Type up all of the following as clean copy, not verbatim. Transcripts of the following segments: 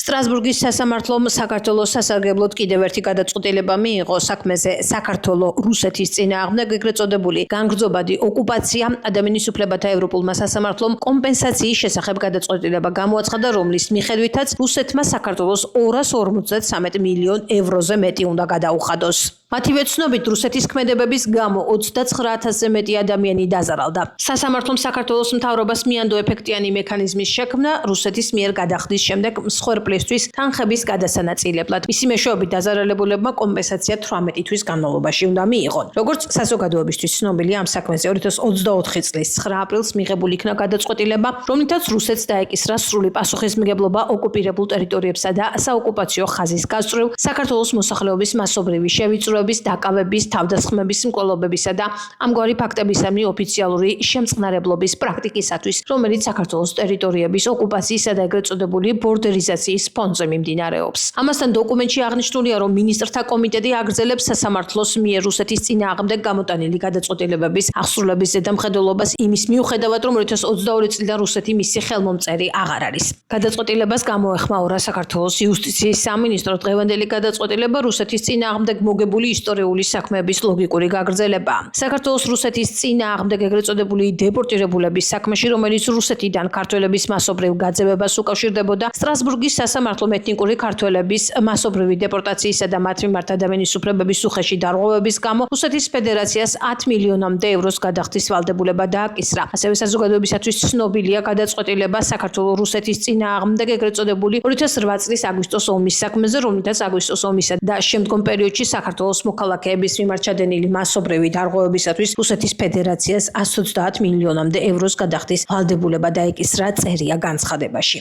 სტრასბურგის სასამართლომ საქართველოს სასარგებლოდ კიდევ ერთი გადაწყვეტილება მიიღო საქმეზე საქართველოს რუსეთის წინააღმდეგ ეგრეთ წოდებული განგრძობადი ოკუპაცია ადამიანის უფლებათა ევროპულმა სასამართლომ კომპენსაციის შესახებ გადაწყვეტილება გამოაცხადა, რომლის მიხედვითაც რუსეთმა საქართველოს 253 მილიონ ევროზე მეტი უნდა გადაუხადოს. მათივე ცნობით რუსეთის ქმედებების გამო 29,000-ზე მეტი ადამიანი დაზარალდა. სასამართლომ საქართველოს მთავრობას მიანდო ეფექტიანი მექანიზმის შექმნა რუსეთის მიერ გადახდის შემდეგ მსხვერპლისთვის თანხების გადასანაწილებლად. მისი მეშვეობით დაზარალებულებმა კომპენსაცია 18 თვის განმავლობაში უნდა მიიღონ. როგორც საზოგადოებისთვის ცნობილია, ამ საქმეზე 2024 წლის 9 აპრილს მიღებული იქნა გადაწყვეტილება, რომლითაც რუსეთს დაეკისრა სრული პასუხისმგებლობა ოკუპირებულ ტერიტორიებსა და საოკუპაციო ხაზის გასწვრივ საქართველოს მოსახლეობის მასობრივი შევიწროების, დაკავების, თავდასხმების, მკვლობებისა და ამგვარი ფაქტებისამი ოფიციალური შემწყნარებლობის პრაქტიკისათვის, რომელიც საქართველოს ტერიტორიების ოკუპაციისა და ეგრეთ წოდებული ბორდერიზაციის ფონზე მიმდინარეობს. ამასთან დოკუმენტში აღნიშნულია, რომ მინისტრთა კომიტეტი აგრძელებს სასამართლოს მიერ რუსეთის წინააღმდეგ გამოტანილი გადაწყვეტილებების აღსრულების ზედამხედველობას იმის მიუხედავად, რომ 2022 წლიდან რუსეთი მისი ხელმომწერი აღარ არის. გადაწყვეტილებას გამოეხმაურა საქართველოს იუსტიციის სამინისტრო. დღევანდელი გადაწყვეტილება რუსეთის წინააღმდეგ მოგებული ისტორიული საქმეების ლოგიკური გაგრძელება. საქართველოს რუსეთის წინააღმდეგ ეგრეთ წოდებული დეპორტირებულების საქმეში, რომელიც რუსეთიდან ქართველების მასობრივ გაძევებას უკავშირდებოდა, სტრასბურგის სასამართლომ ეთნიკური ქართველების მასობრივი დეპორტაციისა და მათ მიმართ ადამიანის უფლებების უხეში დარღვევების გამო რუსეთის ფედერაციას 10 მილიონამდე ევროს გადახდის ვალდებულება დააკისრა. ასევე საზოგადოებისათვის ცნობილია გადაწყვეტილება საქართველოს რუსეთის წინააღმდეგ ეგრეთ წოდებული 2008 წლის აგვისტოს ომის საქმეზე, რომლითაც აგვისტოს ომისა და შემდგომ პერიოდში საქართველოს მოქალაქეების მიმართ ჩადენილი მასობრივი დარღვევებისათვის რუსეთის ფედერაციას 130 მილიონამდე ევროს გადახდის ვალდებულება დაეკისრა, წერია განცხადებაში.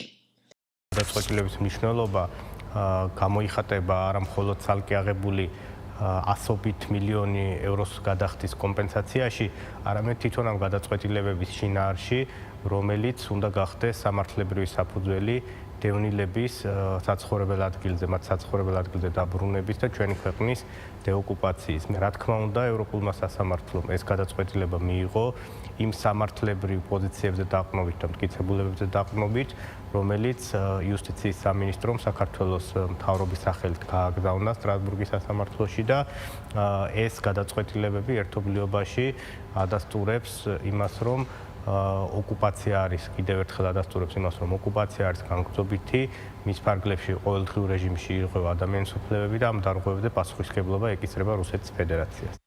გადაწყვეტილების მნიშვნელობა გამოიხატება არა მხოლოდ ცალკე აღებული 100 მილიონი ევროს გადახდის კომპენსაციაში, არამედ თვითონ ამ გადაწყვეტილებების შინაარსში, რომელიც უნდა გახდეს სამართლებრივი საფუძველი დევნილების საცხოვრებელ ადგილზე, მათ საცხოვრებელ ადგილზე დაბრუნების და ჩვენი ქვეყნის დეოკუპაციის. რა თქმა უნდა, ევროპულმა სასამართლომ ეს გადაწყვეტილება მიიღო იმ სამართლებრივ პოზიციებზე დაყრდნობით და მტკიცებულებებზე დაყრდნობით, რომელიც იუსტიციის სამინისტრომ საქართველოს მთავრობის სახელით გააგზავნა სტრასბურგის სასამართლოში და ეს გადაწყვეტილებები ერთობლიობაში ადასტურებს იმას, რომ ოკუპაცია არის, კიდევ ერთხელ ადასტურებს იმას, რომ ოკუპაცია არის განგრძობითი, მის ფარგლებში ყოველდღიურ რეჟიმში ირღვევა ადამიანის უფლებები და ამ დარღვევებზე პასუხისმგებლობა ეკისრება რუსეთის ფედერაციას.